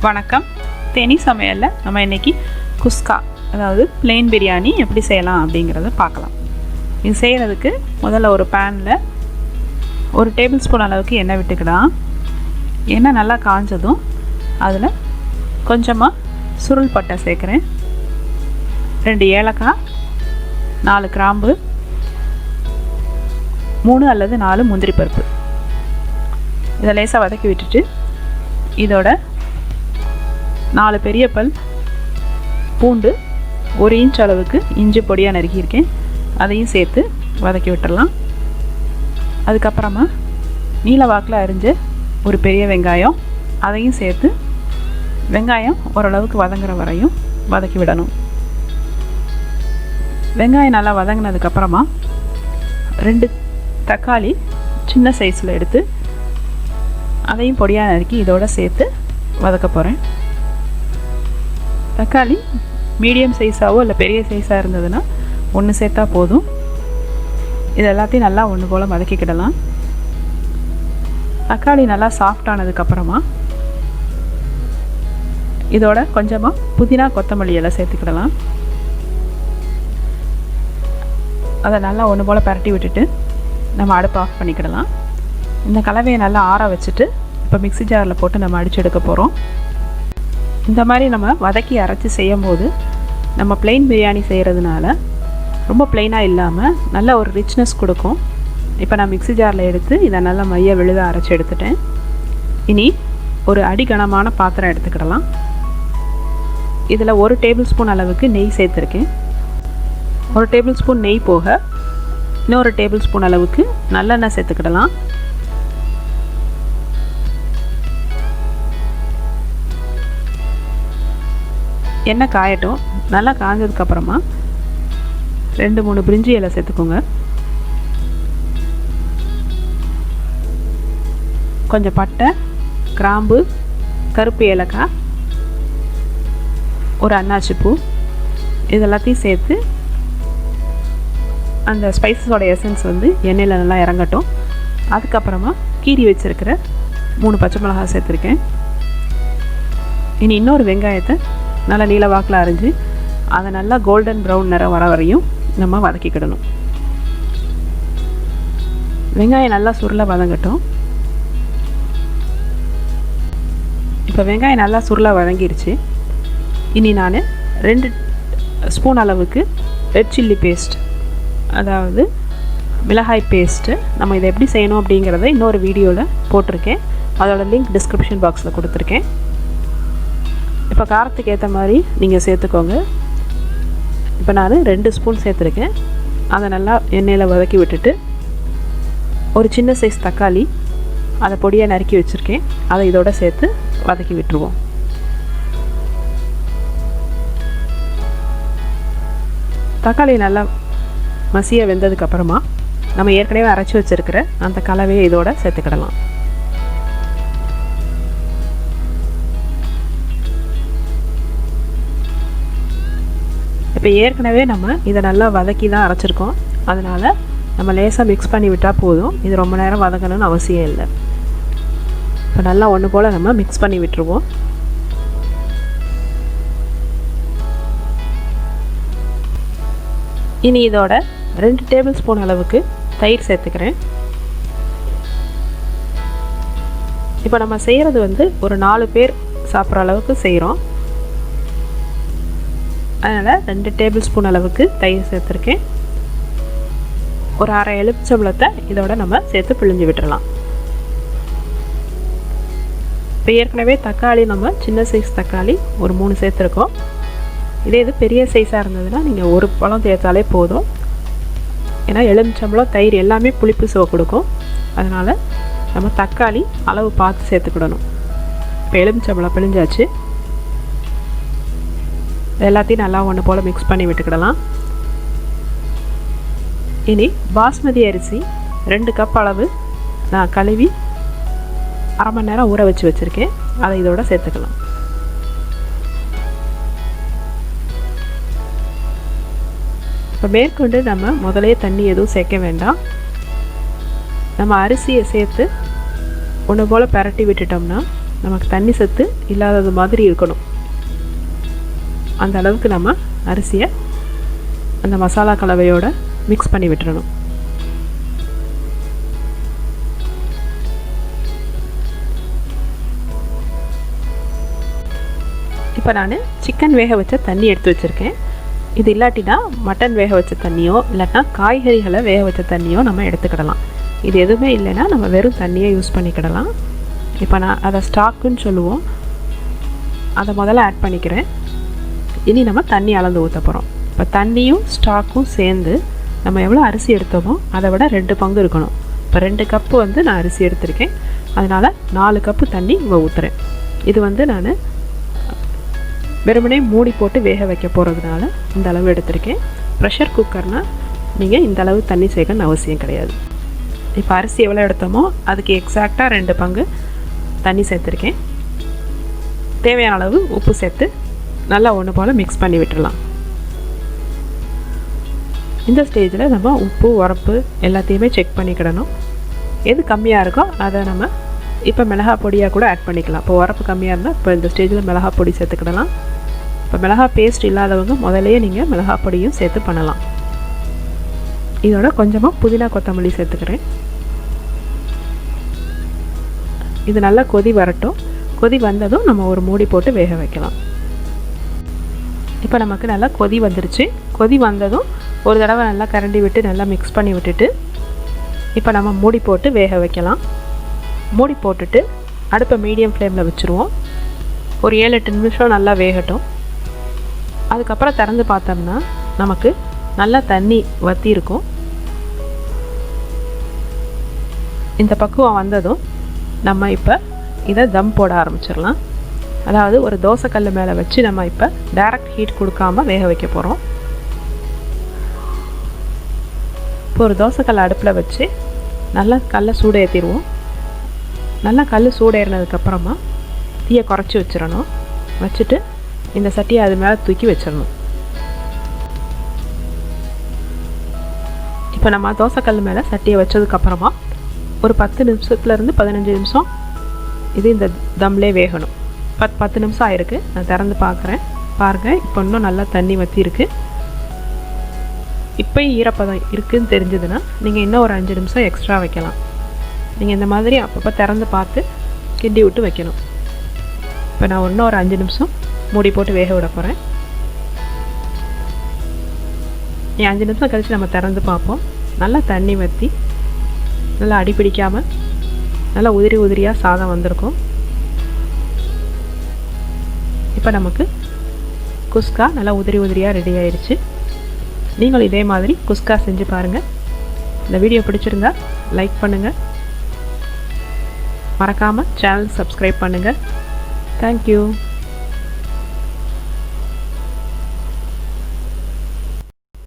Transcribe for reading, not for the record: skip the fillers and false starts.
வணக்கம். தேனி சமையலில் நம்ம இன்றைக்கி குஸ்கா அதாவது பிளெயின் பிரியாணி எப்படி செய்யலாம் அப்படிங்கிறத பார்க்கலாம். இது செய்கிறதுக்கு முதல்ல ஒரு பேனில் 1 டேபிள் ஸ்பூன் அளவுக்கு எண்ணெய் விட்டுக்கிடலாம். எண்ணெய் நல்லா காஞ்சதும் அதில் கொஞ்சமாக சுருள் பட்டை சேர்க்குறேன், 2 ஏலக்காய், 4 கிராம்பு, 3 அல்லது 4 முந்திரி பருப்பு. இதை லேசாக வதக்கி விட்டுட்டு இதோட 4 பெரிய பல் பூண்டு, 1 இன்ச் அளவுக்கு இஞ்சி பொடியாக நறுக்கியிருக்கேன், அதையும் சேர்த்து வதக்கி விட்டுடலாம். அதுக்கப்புறமா நீல வாக்கில் அரிஞ்ச ஒரு பெரிய வெங்காயம், அதையும் சேர்த்து வெங்காயம் ஓரளவுக்கு வதங்குற வரையும் வதக்கி விடணும். வெங்காயம் நல்லா வதங்கினதுக்கப்புறமா 2 தக்காளி சின்ன சைஸில் எடுத்து அதையும் பொடியாக நறுக்கி இதோட சேர்த்து வதக்க போகிறேன். தக்காளி மீடியம் சைஸாவோ இல்லை பெரிய சைஸாக இருந்ததுன்னா 1 சேர்த்தா போதும். இது எல்லாத்தையும் நல்லா ஒன்று போல் வதக்கிக்கிடலாம். தக்காளி நல்லா சாஃப்டானதுக்கப்புறமா இதோட கொஞ்சமாக புதினா கொத்தமல்லி எல்லாம் சேர்த்துக்கிடலாம். அதை நல்லா ஒன்று போல் பரட்டி விட்டுட்டு நம்ம அடுப்பு ஆஃப் பண்ணிக்கிடலாம். இந்த கலவையை நல்லா ஆற வச்சுட்டு இப்போ மிக்ஸி ஜாரில் போட்டு நம்ம அடித்து எடுக்க போகிறோம். இந்த மாதிரி நம்ம வதக்கி அரைச்சி செய்யும்போது நம்ம பிளெயின் பிரியாணி செய்கிறதுனால ரொம்ப பிளெயினாக இல்லாமல் நல்ல ஒரு ரிச்னஸ் கொடுக்கும். இப்போ நான் மிக்ஸி ஜாரில் எடுத்து இதை நல்லா மைய விழுத அரைச்சி எடுத்துட்டேன். இனி ஒரு அடிகனமான பாத்திரம் எடுத்துக்கிடலாம். இதில் 1 டேபிள் ஸ்பூன் அளவுக்கு நெய் சேர்த்துருக்கேன். 1 டேபிள் ஸ்பூன் நெய் போக இன்னொரு டேபிள் ஸ்பூன் அளவுக்கு நல்லெண்ணெய் சேர்த்துக்கிடலாம். எண்ணெய் காயட்டும். நல்லா காஞ்சதுக்கப்புறமா 2-3 பிரிஞ்சி இலை சேர்த்துக்கோங்க. கொஞ்சம் பட்டை, கிராம்பு, கருப்பு ஏலக்காய், ஒரு அன்னாச்சி பூ, இதெல்லாத்தையும் சேர்த்து அந்த ஸ்பைசஸோட எசன்ஸ் எண்ணெயில் நல்லா இறங்கட்டும். அதுக்கப்புறமா கீரி வச்சுருக்கிற 3 பச்சை மிளகாய் சேர்த்துருக்கேன். இனி இன்னொரு வெங்காயத்தை நல்லா நீல வாக்கில் அரிஞ்சு அதை நல்லா கோல்டன் ப்ரௌன் நிறம் வர வரையும் நம்ம வதக்கிக்கிடணும். வெங்காயம் நல்லா சுருளை வதங்கட்டும். இப்போ வெங்காயம் நல்லா சுருளை வதங்கிருச்சு. இனி நான் 2 ஸ்பூன் அளவுக்கு ரெட் சில்லி பேஸ்ட், அதாவது மிளகாய் பேஸ்ட்டு, நம்ம இதை எப்படி செய்யணும் அப்படிங்கிறத இன்னொரு வீடியோவில் போட்டிருக்கேன். அதோட லிங்க் டிஸ்கிரிப்ஷன் பாக்ஸில் கொடுத்துருக்கேன். இப்போ காரத்துக்கு ஏற்ற மாதிரி நீங்கள் சேர்த்துக்கோங்க. இப்போ நான் 2 ஸ்பூன் சேர்த்துருக்கேன். அதை நல்லா எண்ணெயில் வதக்கி விட்டுட்டு ஒரு சின்ன சைஸ் தக்காளி அதை பொடியாக நறுக்கி வச்சுருக்கேன், அதை இதோட சேர்த்து வதக்கி விட்டுருவோம். தக்காளி நல்லா மசிய வெந்ததுக்கப்புறமா நம்ம ஏற்கனவே அரைச்சி வச்சுருக்கிற அந்த கலவையை இதோட சேர்த்துக்கிடலாம். இப்போ ஏற்கனவே நம்ம இதை நல்லா வதக்கி தான் அரைச்சிருக்கோம், அதனால் நம்ம லேசாக மிக்ஸ் பண்ணி விட்டால் போதும். இது ரொம்ப நேரம் வதக்கணும்னு அவசியம் இல்லை. இப்போ நல்லா ஒன்று போல் நம்ம மிக்ஸ் பண்ணி விட்டுருவோம். இனி இதோட 2 டேபிள் ஸ்பூன் அளவுக்கு தயிர் சேர்த்துக்கிறேன். இப்போ நம்ம செய்கிறது ஒரு 4 பேர் சாப்பிட்ற அளவுக்கு செய்கிறோம், அதனால் 2 டேபிள் ஸ்பூன் அளவுக்கு தயிர் சேர்த்துருக்கேன். ஒரு அரை எலுமிச்சம்பழத்தை இதோட நம்ம சேர்த்து பிழிஞ்சு விட்டுடலாம். இப்போ ஏற்கனவே தக்காளி நம்ம சின்ன சைஸ் தக்காளி ஒரு 3 சேர்த்துருக்கோம். இதே இது பெரிய சைஸாக இருந்ததுன்னா நீங்கள் 1 பழம் சேர்த்தாலே போதும். ஏன்னா எலுமிச்சம்பழம் தயிர் எல்லாமே புளிப்பு சுவை கொடுக்கும், அதனால் நம்ம தக்காளி அளவு பார்த்து சேர்த்துக்கிடணும். இப்போ எலுமிச்சம்பழம் பிழிஞ்சாச்சு. எல்லாத்தையும் நல்லா ஒன்று போல் மிக்ஸ் பண்ணி விட்டுக்கிடலாம். இனி பாஸ்மதி அரிசி 2 கப் அளவு நான் கழுவி அரை மணி நேரம் ஊற வச்சுருக்கேன், அதை இதோட சேர்த்துக்கலாம். இப்போ மேற்கொண்டு நம்ம முதலே தண்ணி எதுவும் சேர்க்க வேண்டாம். நம்ம அரிசியை சேர்த்து ஒன்று போல் பரட்டி விட்டுட்டோம்னா நமக்கு தண்ணி சத்து இல்லாதது மாதிரி இருக்கணும். அந்த அளவுக்கு நம்ம அரிசியை அந்த மசாலா கலவையோடு மிக்ஸ் பண்ணி விட்டுறணும். இப்போ நான் சிக்கன் வேக வச்ச தண்ணி எடுத்து வச்சுருக்கேன். இது இல்லாட்டினா மட்டன் வேக வச்ச தண்ணியோ இல்லைன்னா காய்கறிகளை வேக வச்ச தண்ணியோ நம்ம எடுத்துக்கிடலாம். இது எதுவுமே இல்லைன்னா நம்ம வெறும் தண்ணியை யூஸ் பண்ணிக்கிடலாம். இப்போ நான் அதை ஸ்டாக்குன்னு சொல்லுவோம், அதை முதல்ல ஆட் பண்ணிக்கிறேன். இனி நம்ம தண்ணி அளந்து ஊற்ற போகிறோம். இப்போ தண்ணியும் ஸ்டாக்கும் சேர்ந்து நம்ம எவ்வளோ அரிசி எடுத்தோமோ அதை விட 2 பங்கு இருக்கணும். இப்போ 2 கப்பு வந்து நான் அரிசி எடுத்திருக்கேன், அதனால் 4 கப்பு தண்ணி இங்கே ஊற்றுறேன். இது வந்து நான் வெறுமனே மூடி போட்டு வேக வைக்க போகிறதுனால இந்த அளவு எடுத்திருக்கேன். ப்ரெஷர் குக்கர்னால் நீங்கள் இந்த அளவு தண்ணி சேர்க்கணும்னு அவசியம் கிடையாது. இப்போ அரிசி எவ்வளோ எடுத்தோமோ அதுக்கு எக்ஸாக்டாக 2 பங்கு தண்ணி சேர்த்துருக்கேன். தேவையான அளவு உப்பு சேர்த்து நல்லா ஒன்று போல் மிக்ஸ் பண்ணி விட்டுடலாம். இந்த ஸ்டேஜில் நம்ம உப்பு உரப்பு எல்லாத்தையுமே செக் பண்ணிக்கிடணும். எது கம்மியாக இருக்கோ அதை நம்ம இப்போ மிளகா பொடியாக கூட ஆட் பண்ணிக்கலாம். இப்போ உரப்பு கம்மியாக இருந்தால் இப்போ இந்த ஸ்டேஜில் மிளகா பொடி சேர்த்துக்கிடலாம். இப்போ மிளகா பேஸ்ட் இல்லாதவங்க முதலையே நீங்கள் மிளகா பொடியும் சேர்த்து பண்ணலாம். இதோட கொஞ்சமாக புதினா கொத்தமல்லி சேர்த்துக்கிறேன். இது நல்லா கொதி வரட்டும். கொதி வந்ததும் நம்ம ஒரு மூடி போட்டு வேக வைக்கலாம். இப்போ நமக்கு நல்லா கொதி வந்துருச்சு. கொதி வந்ததும் ஒரு தடவை நல்லா கரண்டி விட்டு நல்லா மிக்ஸ் பண்ணி விட்டுட்டு இப்போ நம்ம மூடி போட்டு வேக வைக்கலாம். மூடி போட்டுட்டு அடுப்பை மீடியம் ஃப்ளேமில் வச்சுருவோம். ஒரு 7-8 நிமிஷம் நல்லா வேகட்டும். அதுக்கப்புறம் திறந்து பார்த்தோம்னா நமக்கு நல்லா தண்ணி வற்றி இருக்கும். இந்த பக்குவம் வந்ததும் நம்ம இப்போ இதை தம் போட ஆரம்பிச்சிடலாம். அதாவது ஒரு தோசைக்கல் மேலே வச்சு நம்ம இப்போ டைரக்ட் ஹீட் கொடுக்காமல் வேக வைக்க போகிறோம். இப்போ ஒரு தோசைக்கல் அடுப்பில் வச்சு நல்லா கல்லை சூடு ஏற்றிடுவோம். நல்லா கல் சூடேறினதுக்கப்புறமா தீயை குறைச்சி வச்சிடணும். வச்சுட்டு இந்த சட்டியை அது மேலே தூக்கி வச்சிடணும். இப்போ நம்ம தோசைக்கல் மேலே சட்டியை வச்சதுக்கப்புறமா ஒரு 10 நிமிஷத்துலேருந்து 15 நிமிஷம் இது இந்த தம்லே வேகணும். 10 நிமிஷம் ஆயிருக்கு. நான் திறந்து பார்க்குறேன். பாருங்கள், இப்போ இன்னும் நல்லா தண்ணி வற்றி இருக்குது. இப்போயும் ஈரப்பதம் இருக்குதுன்னு தெரிஞ்சதுன்னா நீங்கள் இன்னும் ஒரு 5 நிமிஷம் எக்ஸ்ட்ரா வைக்கலாம். நீங்கள் இந்த மாதிரி அப்பப்போ திறந்து பார்த்து கிண்டி விட்டு வைக்கணும். இப்போ நான் இன்னும் ஒரு 5 நிமிஷம் மூடி போட்டு வேக விட போகிறேன். 5 நிமிஷம் கழித்து நம்ம திறந்து பார்ப்போம். நல்லா தண்ணி வற்றி நல்லா அடிப்பிடிக்காமல் நல்லா உதிரி உதிரியாக சாதம் வந்திருக்கும். இப்போ நமக்கு குஸ்கா நல்லா உதிரி உதிரியாக ரெடி ஆயிடுச்சு. நீங்களும் இதே மாதிரி குஸ்கா செஞ்சு பாருங்கள். இந்த வீடியோ பிடிச்சிருந்தா லைக் பண்ணுங்கள், மறக்காமல் சேனல் சப்ஸ்கிரைப் பண்ணுங்கள். தேங்க்யூ.